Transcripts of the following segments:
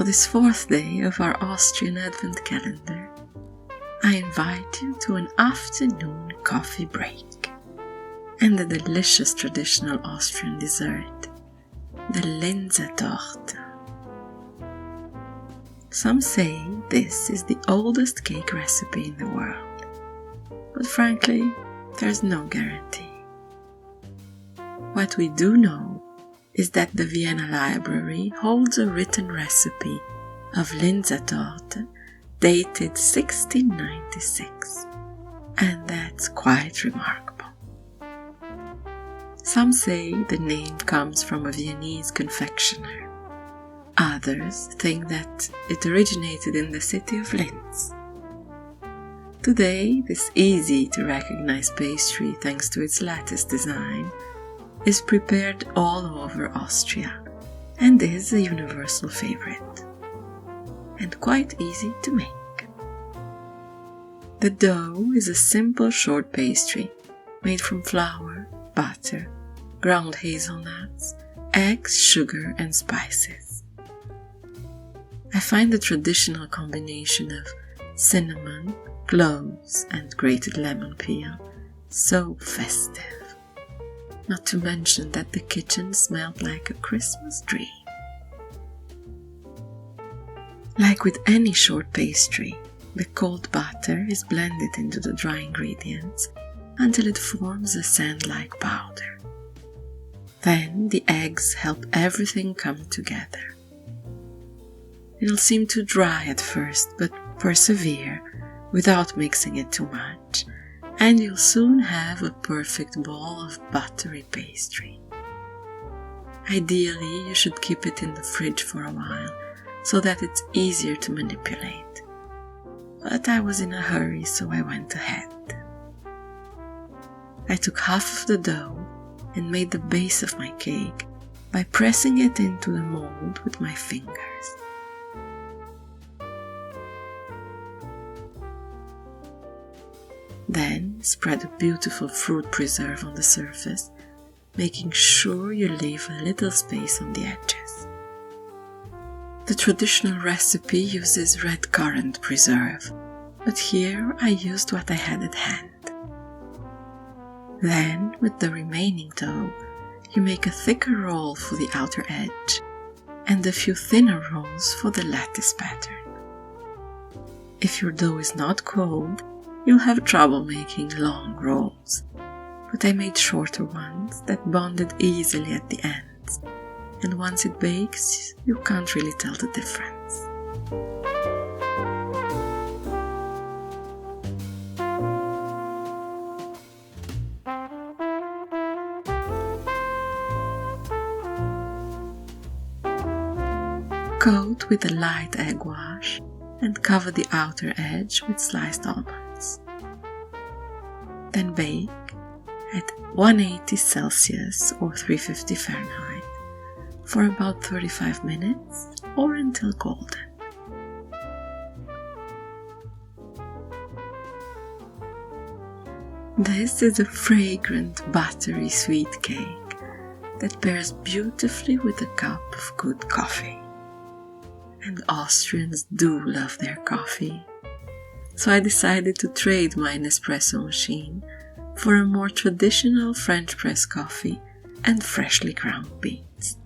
For this fourth day of our Austrian Advent Calendar, I invite you to an afternoon coffee break and a delicious traditional Austrian dessert, the Linzer Torte. Some say this is the oldest cake recipe in the world, but frankly, there's no guarantee. What we do know is that the Vienna Library holds a written recipe of Linzer Torte dated 1696, and that's quite remarkable. Some say the name comes from a Viennese confectioner. Others think that it originated in the city of Linz. Today, this easy to recognize pastry, thanks to its lattice design, is prepared all over Austria and is a universal favorite, and quite easy to make. The dough is a simple short pastry made from flour, butter, ground hazelnuts, eggs, sugar, and spices. I find the traditional combination of cinnamon, cloves, and grated lemon peel so festive. Not to mention that the kitchen smelled like a Christmas dream. Like with any short pastry, the cold butter is blended into the dry ingredients until it forms a sand-like powder. Then the eggs help everything come together. It'll seem too dry at first, but persevere without mixing it too much, and you'll soon have a perfect ball of buttery pastry. Ideally, you should keep it in the fridge for a while, so that it's easier to manipulate. But I was in a hurry, so I went ahead. I took half of the dough and made the base of my cake by pressing it into the mold with my fingers. Then spread a beautiful fruit preserve on the surface, making sure you leave a little space on the edges. The traditional recipe uses red currant preserve, but here I used what I had at hand. Then, with the remaining dough, you make a thicker roll for the outer edge and a few thinner rolls for the lattice pattern. If your dough is not cold, you'll have trouble making long rolls, but I made shorter ones that bonded easily at the ends, and once it bakes, you can't really tell the difference. Coat with a light egg wash and cover the outer edge with sliced almonds. Then bake at 180 Celsius or 350 Fahrenheit for about 35 minutes or until golden. This is a fragrant, buttery sweet cake that pairs beautifully with a cup of good coffee. And Austrians do love their coffee. So I decided to trade my Nespresso machine for a more traditional French press coffee and freshly ground beans.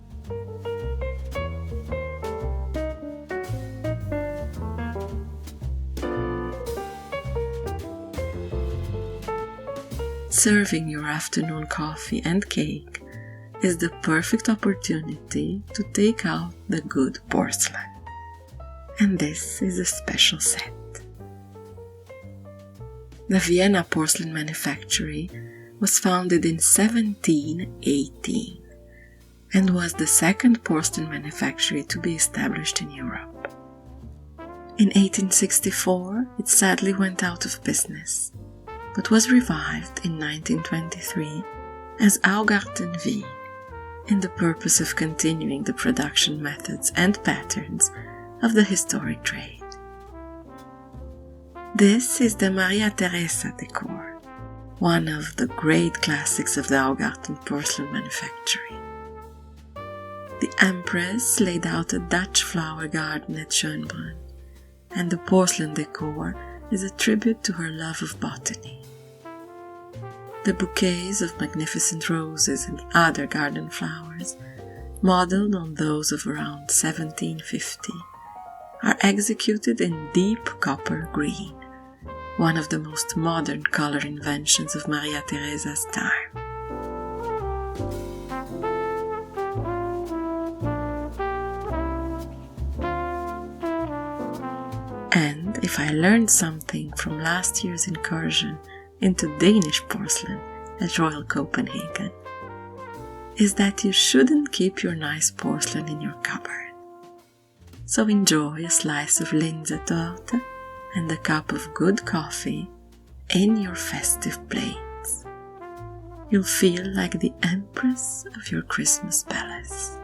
Serving your afternoon coffee and cake is the perfect opportunity to take out the good porcelain. And this is a special set. The Vienna porcelain manufactory was founded in 1718 and was the second porcelain manufactory to be established in Europe. In 1864, it sadly went out of business, but was revived in 1923 as Augarten in the purpose of continuing the production methods and patterns of the historic trade. This is the Maria Teresa decor, one of the great classics of the Augarten porcelain manufacturing. The Empress laid out a Dutch flower garden at Schönbrunn, and the porcelain decor is a tribute to her love of botany. The bouquets of magnificent roses and other garden flowers, modeled on those of around 1750, are executed in deep copper green, one of the most modern color inventions of Maria Theresa's time. And if I learned something from last year's incursion into Danish porcelain at Royal Copenhagen, is that you shouldn't keep your nice porcelain in your cupboard. So enjoy a slice of Linzer Torte and a cup of good coffee in your festive plates. You'll feel like the empress of your Christmas palace.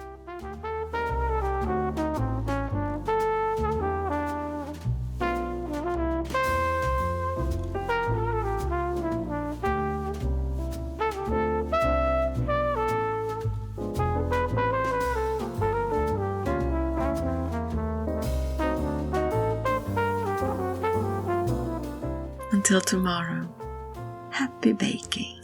Until tomorrow, happy baking!